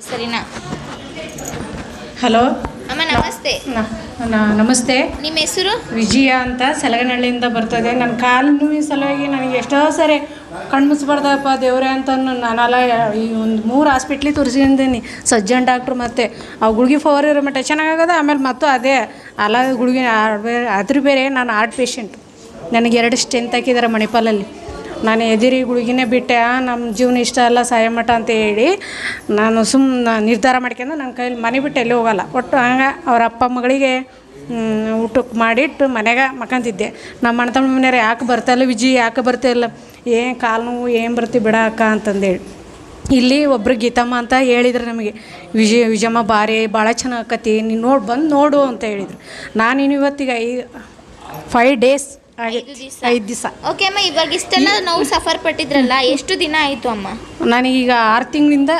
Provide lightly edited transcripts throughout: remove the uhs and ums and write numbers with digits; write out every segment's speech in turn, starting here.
ಸರಿನಾ? ಹಲೋ ಅಮ್ಮ ನಮಸ್ತೆ. ನಮಸ್ತೆ. ನಿಮ್ಮ ಹೆಸರು? ವಿಜಯ ಅಂತ ಸಲಗನಹಳ್ಳಿಯಿಂದ ಬರ್ತದೆ. ನನ್ನ ಕಾಲು ನೋವಿನ ಸಲುವಾಗಿ ನನಗೆ ಎಷ್ಟೋ ಸರಿ ಕಣ್ಮುಚ್ಬಾರ್ದಪ್ಪ ದೇವ್ರೆ ಅಂತ ನಾನೆಲ್ಲ ಈ ಒಂದು 3 ಹಾಸ್ಪಿಟ್ಲಿಗೆ ತೋರಿಸಿದ್ದೀನಿ. ಸಜ್ಜನ್ ಡಾಕ್ಟ್ರು ಮತ್ತು ಆ ಗುಳಿಗೆ ಫವರ್ ಇರೋ ಮಟ್ಟ ಚೆನ್ನಾಗಾಗದ. ಆಮೇಲೆ ಮತ್ತು ಅದೇ ಅಲ್ಲ ಗುಳಿಗೆ ಅದ್ರ ಬೇರೆ ನಾನು ಹಾರ್ಟ್ ಪೇಷಂಟ್. ನನಗೆ 2 ಸ್ಟೆಂತ್ ಹಾಕಿದ್ದಾರೆ ಮಣಿಪಾಲಲ್ಲಿ. ನಾನು ಎದಿರಿ ಗುಳಿಗಿನೇ ಬಿಟ್ಟೆ. ನಮ್ಮ ಜೀವನ ಇಷ್ಟ ಅಲ್ಲ ಸಾಯಮಠ ಅಂತ ಹೇಳಿ ನಾನು ಸುಮ್ಮನೆ ನಿರ್ಧಾರ ಮಾಡ್ಕೊಂಡು ನನ್ನ ಕೈಯಲ್ಲಿ ಮನೆ ಬಿಟ್ಟು ಎಲ್ಲಿ ಹೋಗಲ್ಲ. ಒಟ್ಟು ಹಂಗೆ ಅವ್ರ ಅಪ್ಪ ಮಗಳಿಗೆ ಊಟಕ್ಕೆ ಮಾಡಿಟ್ಟು ಮನೆಗೆ ಮಕ್ಕಂತಿದ್ದೆ. ನಮ್ಮ ಅಣ್ಣ ತಮ್ಮ ಮನೆಯವ್ರು ಯಾಕೆ ಬರ್ತಾಯಿಲ್ಲ ವಿಜಿ, ಯಾಕೆ ಬರ್ತಾಯಿಲ್ಲ, ಏನು ಕಾಲು ನೋವು ಏನು ಬರ್ತೀವಿ ಬಿಡ ಅಕ್ಕ ಅಂತಂದೇಳಿ ಇಲ್ಲಿ ಒಬ್ಬರು ಗೀತಮ್ಮ ಅಂತ ಹೇಳಿದ್ರು ನಮಗೆ. ವಿಜಯಮ್ಮ ಭಾಳ ಚೆನ್ನಾಗಿ ಆಕತಿ, ನೀನು ಬಂದು ನೋಡು ಅಂತ ಹೇಳಿದರು. ನಾನಿನ್ನು ಇವತ್ತಿಗೆ 5 ಡೇಸ್ 5 ದಿವಸ. ಓಕೆ ಅಮ್ಮ, ಇವಾಗ ಇಷ್ಟೆಲ್ಲ ನೋವು ಸಫರ್ ಪಟ್ಟಿದ್ರಲ್ಲ, ಎಷ್ಟು ದಿನ ಆಯಿತು ಅಮ್ಮ? ನನಗೀಗ 6 ತಿಂಗಳಿಂದ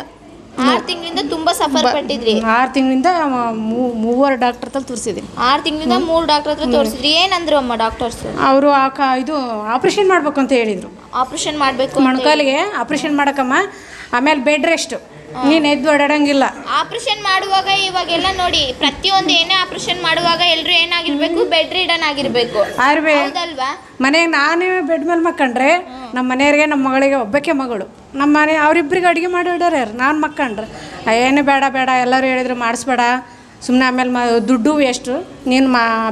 ತುಂಬ ಸಫರ್ ಪಟ್ಟಿದ್ರಿ. 6 ತಿಂಗಳಿಂದ 3 ಡಾಕ್ಟರ್ ಹತ್ರ ತೋರಿಸಿದ್ದೀನಿ. 6 ತಿಂಗಳಿಂದ 3 ಡಾಕ್ಟರ್ ಹತ್ರ ತೋರಿಸಿದ್ರಿ. ಏನಂದ್ರು ಅಮ್ಮ ಡಾಕ್ಟರ್ಸ್? ಅವರು ಇದು ಆಪ್ರೇಷನ್ ಮಾಡ್ಬೇಕು ಅಂತ ಹೇಳಿದರು. ಆಪ್ರೇಷನ್ ಮಾಡಬೇಕು, ಮೊಣಕಾಲಿಗೆ ಆಪ್ರೇಷನ್ ಮಾಡಕ್ಕಮ್ಮ. ಆಮೇಲೆ ಬೆಡ್ ರೆಸ್ಟ್, ನೀನು ಎದ್ದು ಓಡಾಡಂಗಿಲ್ಲ. ಆಪ್ರೇಷನ್ ಮಾಡುವಾಗ ಇವಾಗೆಲ್ಲ ನೋಡಿ, ಪ್ರತಿಯೊಂದು ಏನೇ ಆಪ್ರೇಷನ್ ಮಾಡುವಾಗ ಎಲ್ಲರೂ ಏನಾಗಿರ್ಬೇಕು, ಬೆಡ್ ರಿಡನ್ ಆಗಿರ್ಬೇಕು. ಹೌದಲ್ವಾ? ಮನೆಗೆ ನಾನೇ ಬೆಡ್ ಮೇಲೆ ಮಕ್ಕಂಡ್ರೆ ನಮ್ಮ ಮನೆಯವ್ರಿಗೆ ನಮ್ಮ ಮಗಳಿಗೆ ಒಬ್ಬಕ್ಕೆ ಮಗಳು, ನಮ್ಮ ಮನೆ ಅವರಿಬ್ಬರಿಗೆ ಅಡುಗೆ ಮಾಡಿ ಇಡೋರು. ನಾನು ಮಕ್ಕಂಡ್ರೆ ಏನು ಬೇಡ ಎಲ್ಲರೂ ಹೇಳಿದ್ರು ಮಾಡಿಸ್ಬೇಡ ಸುಮ್ಮನೆ, ಆಮೇಲೆ ದುಡ್ಡು ವೇಸ್ಟು, ನೀನು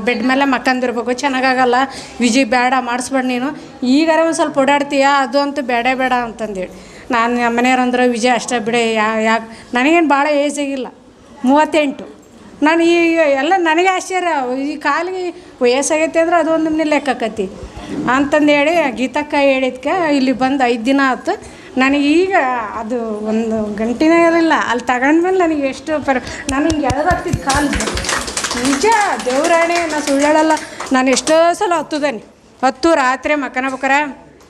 ಬೆಡ್ ಮೇಲೆ ಮಕ್ಕಂದಿರ್ಬೇಕು, ಚೆನ್ನಾಗಾಗಲ್ಲ ವಿಜಯ್, ಬೇಡ ಮಾಡಿಸ್ಬೇಡ ನೀನು, ಈಗಾರ ಒಂದು ಸ್ವಲ್ಪ ಓಡಾಡ್ತೀಯಾ, ಅದು ಅಂತೂ ಬೇಡ ಅಂತಂದೇಳಿ ನಾನು ನಮ್ಮ ಮನೆಯವ್ರು ಅಂದ್ರೆ ವಿಜಯ್ ಅಷ್ಟೇ ಬಿಡೆ, ಯಾಕೆ ನನಗೇನು ಭಾಳ ಏಜ್ ಆಗಿಲ್ಲ, 38. ನಾನು ಈಗ ಎಲ್ಲ ನನಗೆ ಆಶ್ಚರ್ಯ, ಈ ಕಾಲಿಗೆ ವಯಸ್ಸಾಗೈತೆ ಅಂದ್ರೆ ಅದು ಒಂದು ಲೆಕ್ಕಕ್ಕತಿ ಅಂತಂದೇಳಿ ಗೀತಕ್ಕ ಹೇಳಿದ್ಕೆ ಇಲ್ಲಿ ಬಂದು 5 ದಿನ ಆಯ್ತು. ನನಗೀಗ ಅದು ಒಂದು ಗಂಟೆನೇ ಇರಲಿಲ್ಲ. ಅಲ್ಲಿ ತಗೊಂಡ್ಮೇಲೆ ನನಗೆ ಎಷ್ಟು ನಾನು ಹಿಂಗೆ ಎಳೆದಾಗ್ತಿದ್ದು ಕಾಲು. ನಿಜ ದೇವ್ರಾಣೆ, ನಾನು ಸುಳ್ಳಲ್ಲ. ನಾನು ಎಷ್ಟೋ ಸಲ ಹತ್ತು ರಾತ್ರಿ ಮಕ್ಕನಬೇಕಾರೆ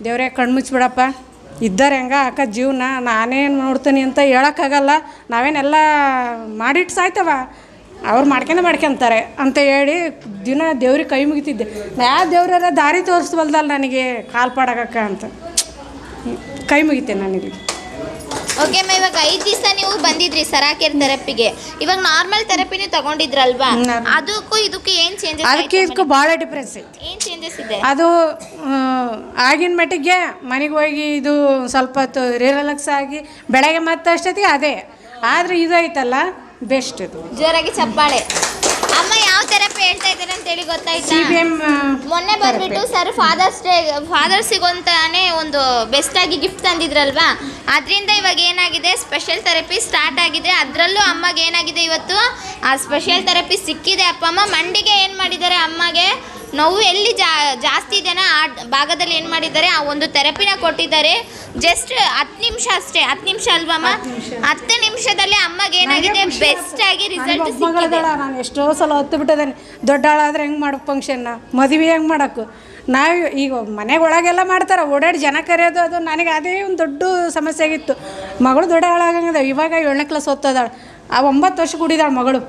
ದೇವ್ರೇ ಕಣ್ಮುಚ್ಬಿಡಪ್ಪ, ಇದ್ದಾರೆ ಹೆಂಗೆ ಅಕ್ಕ ಜೀವನ, ನಾನೇನು ನೋಡ್ತೀನಿ ಅಂತ ಹೇಳೋಕ್ಕಾಗಲ್ಲ, ನಾವೇನೆಲ್ಲ ಮಾಡಿಟ್ಟು ಸಾಯ್ತವ, ಅವ್ರು ಮಾಡ್ಕೊಂತಾರೆ ಅಂತ ಹೇಳಿ ದಿನ ದೇವ್ರಿಗೆ ಕೈ ಮುಗಿತಿದ್ದೆ. ಯಾವ ದೇವ್ರಾರ ದಾರಿ ತೋರಿಸ್ಬಲ್ದಲ್ಲ ನನಗೆ ಕಾಲು ಪಾಡಾಗಕ್ಕ ಅಂತ ಕೈ ಮುಗಿತೇನೆ ನನಗೆ. ಓಕೆ ಅಮ್ಮ, ಇವಾಗ 5 ದಿವಸ ನೀವು ಬಂದಿದ್ರಿ ಸರಾಕೇರ್ ಥೆರಪಿಗೆ. ಇವಾಗ ನಾರ್ಮಲ್ ಥೆರಪಿನೇ ತಗೊಂಡಿದ್ರಲ್ವಾ, ಅದಕ್ಕೂ ಇದಕ್ಕೂ ಏನು ಚೇಂಜಸ್? ಅದಕ್ಕೆ ಇದಕ್ಕೂ ಭಾಳ ಡಿಫ್ರೆನ್ಸ್ ಐತಿ. ಏನು ಚೇಂಜಸ್ ಇದೆ? ಅದು ಆಗಿನ ಮಟ್ಟಿಗೆ ಮನೆಗೆ ಹೋಗಿ ಇದು ಸ್ವಲ್ಪ ಹೊತ್ತು ರಿಲ್ಯಾಕ್ಸ್ ಆಗಿ ಬೆಳಗ್ಗೆ ಮತ್ತೆ ಅಷ್ಟೊತ್ತಿಗೆ ಅದೇ. ಆದರೆ ಇದು ಐತಲ್ಲ ಬೆಸ್ಟ್. ಇದು ಜೋರಾಗಿ ಚಪ್ಪಾಳೆ. ಅಮ್ಮ ಯಾವ ಥೆರಪಿ ಹೇಳ್ತಾ ಇದ್ದಾರೆ ಅಂತೇಳಿ ಗೊತ್ತಾಯ್ತಾ? CBM ಮೊನ್ನೆ ಬಂದ್ಬಿಟ್ಟು ಸರ್ ಫಾದರ್ಸಿಗಂತಾನೆ ಒಂದು ಬೆಸ್ಟಾಗಿ ಗಿಫ್ಟ್ ತಂದಿದ್ರಲ್ವಾ, ಅದರಿಂದ ಇವಾಗ ಏನಾಗಿದೆ, ಸ್ಪೆಷಲ್ ಥೆರಪಿ ಸ್ಟಾರ್ಟ್ ಆಗಿದೆ. ಅದರಲ್ಲೂ ಅಮ್ಮಗೆ ಏನಾಗಿದೆ, ಇವತ್ತು ಆ ಸ್ಪೆಷಲ್ ಥೆರಪಿ ಸಿಕ್ಕಿದೆ. ಅಪ್ಪ ಅಮ್ಮ ಮಂಡಿಗೆ ಏನು ಮಾಡಿದ್ದಾರೆ, ಅಮ್ಮಗೆ ನೋವು ಎಲ್ಲಿ ಜಾಸ್ತಿ ಇದೆನಾ ಆ ಭಾಗದಲ್ಲಿ ಏನು ಮಾಡಿದ್ದಾರೆ, ಆ ಒಂದು ಥೆರಪಿನ ಕೊಟ್ಟಿದ್ದಾರೆ. ಜಸ್ಟ್ 10 ನಿಮಿಷ ಅಷ್ಟೇ. 10 ನಿಮಿಷ ಅಲ್ವಮ್ಮ? 10 ನಿಮಿಷದಲ್ಲಿ ಅಮ್ಮಗೆ ಏನಾಗಿದೆ, ಬೆಸ್ಟ್ ಆಗಿ ರಿಸಲ್ಟ್ ಸಿಕ್ಕಿದೆ. ನಾನು ಎಷ್ಟೋ ಸಲ ಹೊತ್ತು ಬಿಟ್ಟಿದ್ದೇನೆ. ದೊಡ್ಡಾಳಾದ್ರೆ ಹೆಂಗೆ ಮಾಡೋಕ್ಕೆ ಫಂಕ್ಷನ್ನ, ಮದುವೆ ಹೆಂಗೆ ಮಾಡೋಕ್ಕೆ. ನಾವು ಈಗ ಮನೆಗೆ ಒಳಗೆಲ್ಲ ಮಾಡ್ತಾರೆ, ಓಡಾಡಿ ಜನ ಕರೆಯೋದು, ಅದು ನನಗೆ ಅದೇ ಒಂದು ದೊಡ್ಡ ಸಮಸ್ಯೆ ಆಗಿತ್ತು. ಮಗಳು ದೊಡ್ಡ ಹಾಳಾಗಂಗದ. ಇವಾಗ 7ನೇ ಕ್ಲಾಸ್ ಓದ್ತದಾಳೆ. ಆ 9 ವರ್ಷ ಕುಡಿದಾಳೆ ಮಗಳು.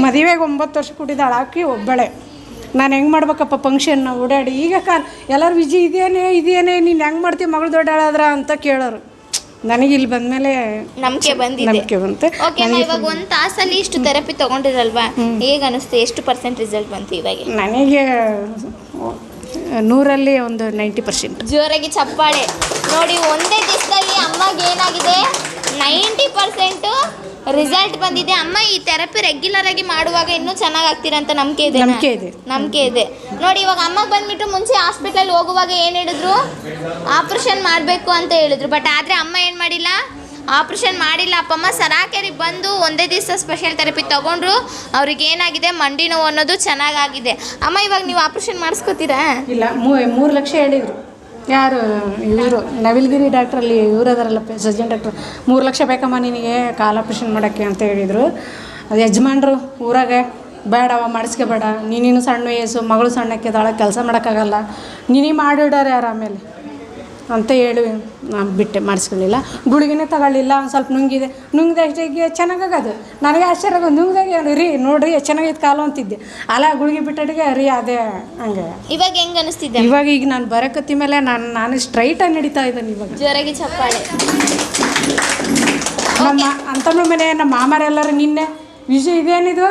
ಮದುವೆಗೆ 9 ವರ್ಷ ಕುಡಿದಾಳೆ ಆಕಿ ಒಬ್ಬಳೆ. ನಾನು ಹೆಂಗೆ ಮಾಡ್ಬೇಕಪ್ಪ ಫಂಕ್ಷನ್ನ ಓಡಾಡಿ. ಈಗ ಎಲ್ಲರೂ ವಿಜಿ ಇದೇನೇ ನೀನು ಹೆಂಗೆ ಮಾಡ್ತೀವಿ ಮಗಳು ದೊಡ್ಡಾಳಾದ್ರ ಅಂತ ಕೇಳೋರು. ನನಗೆ ಇಲ್ಲಿ ಬಂದಮೇಲೆ ನಂಬಿಕೆ ಬಂತು. ಓಕೆ ಅಮ್ಮ, ಇವಾಗ 1 ತಾಸಲ್ಲಿ ಇಷ್ಟು ಥೆರಪಿ ತೊಗೊಂಡಿರಲ್ವಾ, ಹೇಗೆ ಅನಿಸ್ತು? ಎಷ್ಟು % ರಿಸಲ್ಟ್ ಬಂತು ಇವಾಗ? ನನಗೆ 100ರಲ್ಲಿ ಒಂದು 90%. ಜೋರಾಗಿ ಚಪ್ಪಾಳೆ. ನೋಡಿ, ಒಂದೇ ದಿವಸದಲ್ಲಿ ಅಮ್ಮಗೆ ಏನಾಗಿದೆ, 90% ರಿಸಲ್ಟ್ ಬಂದಿದೆ. ಅಮ್ಮ ಈ ಥೆರಪಿ ರೆಗ್ಯುಲರ್ ಆಗಿ ಮಾಡುವಾಗ ಇನ್ನೂ ಚೆನ್ನಾಗಿ ಆಗ್ತೀರಂತ ನಂಬಿಕೆ ಇದೆ. ನೋಡಿ, ಇವಾಗ ಅಮ್ಮಗೆ ಬಂದ್ಬಿಟ್ಟು ಮುಂಚೆ ಹಾಸ್ಪಿಟಲ್ ಹೋಗುವಾಗ ಏನು ಹೇಳಿದ್ರು, ಆಪ್ರೇಷನ್ ಮಾಡಬೇಕು ಅಂತ ಹೇಳಿದ್ರು. ಬಟ್ ಆದರೆ ಅಮ್ಮ ಏನು ಮಾಡಿಲ್ಲ, ಆಪ್ರೇಷನ್ ಮಾಡಿಲ್ಲ. ಅಪ್ಪಮ್ಮ ಸರಾಕೇರಿಗೆ ಬಂದು ಒಂದೇ ದಿವಸ ಸ್ಪೆಷಲ್ ಥೆರಪಿ ತೊಗೊಂಡ್ರು. ಅವ್ರಿಗೆ ಏನಾಗಿದೆ, ಮಂಡಿ ನೋವು ಅನ್ನೋದು ಚೆನ್ನಾಗಾಗಿದೆ. ಅಮ್ಮ ಇವಾಗ ನೀವು ಆಪ್ರೇಷನ್ ಮಾಡಿಸ್ಕೋತೀರಾ? ಇಲ್ಲ, 3 ಲಕ್ಷ ಹೇಳಿದರು. ಯಾರು ಇವರು ನವಿಲ್ಗಿರಿ ಡಾಕ್ಟ್ರಲ್ಲಿ ಇವರು ಅದರಲ್ಲ ಸರ್ಜನ್ ಡಾಕ್ಟ್ರು. 3 ಲಕ್ಷ ಬೇಕಮ್ಮ ನಿನಗೆ ಕಾಲು ಆಪ್ರೇಷನ್ ಮಾಡೋಕ್ಕೆ ಅಂತ ಹೇಳಿದರು. ಅದು ಯಜಮಾನ್ರು ಊರಾಗೆ ಬೇಡವ ಮಾಡಿಸ್ಕೋಬೇಡ, ನೀನಿನ್ನು ಸಣ್ಣ ವಯಸ್ಸು, ಮಗಳು ಸಣ್ಣಕ್ಕಿದ್ದಾಳೆ, ಕೆಲಸ ಮಾಡೋಕ್ಕಾಗಲ್ಲ, ನೀನೇ ಮಾಡಿಡೋರು ಯಾರು ಆಮೇಲೆ ಅಂತ ಹೇಳಿ ನಾನು ಬಿಟ್ಟೆ, ಮಾಡಿಸ್ಕೊಳ್ಳಿಲ್ಲ. ಗುಳಿಗೆನೇ ತಗೊಳ್ಳಿಲ್ಲ. ಒಂದು ಸ್ವಲ್ಪ ನುಂಗಿದಷ್ಟಿಗೆ ಚೆನ್ನಾಗಾಗೋದು. ನನಗೆ ಆಶ್ಚರ್ಯ ಆಗೋದು, ನುಂಗ್ದಾಗ ರೀ ನೋಡ್ರಿ ಚೆನ್ನಾಗೈತೆ ಕಾಲು ಅಂತಿದ್ದೆ. ಅಲ್ಲ ಗುಳಿಗೆ ಬಿಟ್ಟಿಗೆ ರೀ ಅದೇ ಹಂಗೆ. ಇವಾಗ ಹೆಂಗೆ ಅನಿಸ್ತಿದ್ದೆ? ಇವಾಗ ಈಗ ನಾನು ಬರೋಕತ್ತಿ ಮೇಲೆ ನಾನು ಸ್ಟ್ರೈಟಾಗಿ ನಡೀತಾ ಇದ್ದೇನೆ. ಇವಾಗ ಜೋರಾಗಿ ಚಪ್ಪಾಳೆ. ನಮ್ಮ ಅಂತಮ್ಮ ಮನೆ ನಮ್ಮ ಮಾಮರೆಲ್ಲರೂ ನಿನ್ನೆ ವಿಷಯ ಇದೇನಿದು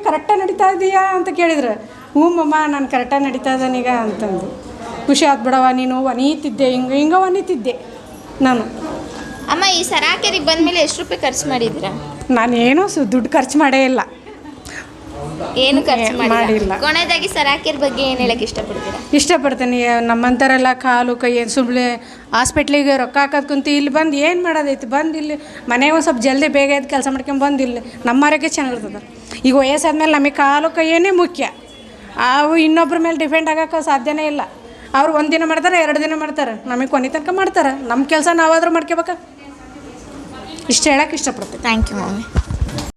ಕರೆಕ್ಟಾಗಿ ನಡೀತಾ ಇದೆಯಾ ಅಂತ ಕೇಳಿದ್ರು. ಹ್ಞೂ ಮಮ್ಮ ನಾನು ಕರೆಕ್ಟಾಗಿ ನಡೀತಾ ಇದ್ದಾನೀಗ ಅಂತಂದು ಖುಷಿ ಆಯ್ತು ಬಿಡವ. ನೀನು ಒನೀತಿದ್ದೆ ಹಿಂಗೆ ಒನೀತಿದ್ದೆ ನಾನು. ಅಮ್ಮ ಈ ಸರಾಕೆರಿಗೆ ಬಂದಮೇಲೆ ಎಷ್ಟು ರೂಪಾಯಿ ಖರ್ಚು ಮಾಡಿದ್ದೀರಾ? ನಾನೇನು ದುಡ್ಡು ಖರ್ಚು ಮಾಡೇ ಇಲ್ಲ. ಏನು ಖರ್ಚು ಮಾಡಿಲ್ಲ. ಕೊನೆಯದಾಗಿ ಸರಾಕೆರ್ ಬಗ್ಗೆ ಏನು ಹೇಳಕ್ಕೆ ಇಷ್ಟಪಡ್ತೀರಾ? ಇಷ್ಟಪಡ್ತೀನಿ. ನಮ್ಮಂಥರೆಲ್ಲ ಕಾಲು ಕೈ ಸುಮ್ಮನೆ ಹಾಸ್ಪಿಟ್ಲಿಗೆ ರೊಕ್ಕ ಹಾಕೋದು ಕುಂತು ಇಲ್ಲಿ ಬಂದು ಏನು ಮಾಡೋದೈತಿ, ಬಂದು ಇಲ್ಲಿ ಮನೆಗೆ ಒಂದು ಸ್ವಲ್ಪ ಜಲ್ದಿ ಬೇಗ ಎದ್ದು ಕೆಲಸ ಮಾಡ್ಕೊಂಡು ಬಂದು ಇಲ್ಲಿ ನಮ್ಮ ಆರೋಗ್ಯ ಚೆನ್ನಾಗಿರ್ತದೆ. ಈಗ ವಯಸ್ಸಾದ್ಮೇಲೆ ನಮಗೆ ಕಾಲು ಕೈಯೇ ಮುಖ್ಯ. ಅವು ಇನ್ನೊಬ್ಬರ ಮೇಲೆ ಡಿಪೆಂಡ್ ಆಗೋಕ್ಕೆ ಸಾಧ್ಯನೇ ಇಲ್ಲ. ಅವ್ರು 1 ದಿನ ಮಾಡ್ತಾರೆ, 2 ದಿನ ಮಾಡ್ತಾರೆ, ನಮಗೆ ಕೊನೆ ತನಕ ಮಾಡ್ತಾರೆ. ನಮ್ಮ ಕೆಲಸ ನಾವಾದರೂ ಮಾಡ್ಕೋಬೇಕ. ಇಷ್ಟು ಹೇಳಕ್ಕೆ ಇಷ್ಟಪಡ್ತೀನಿ. Thank you mummy.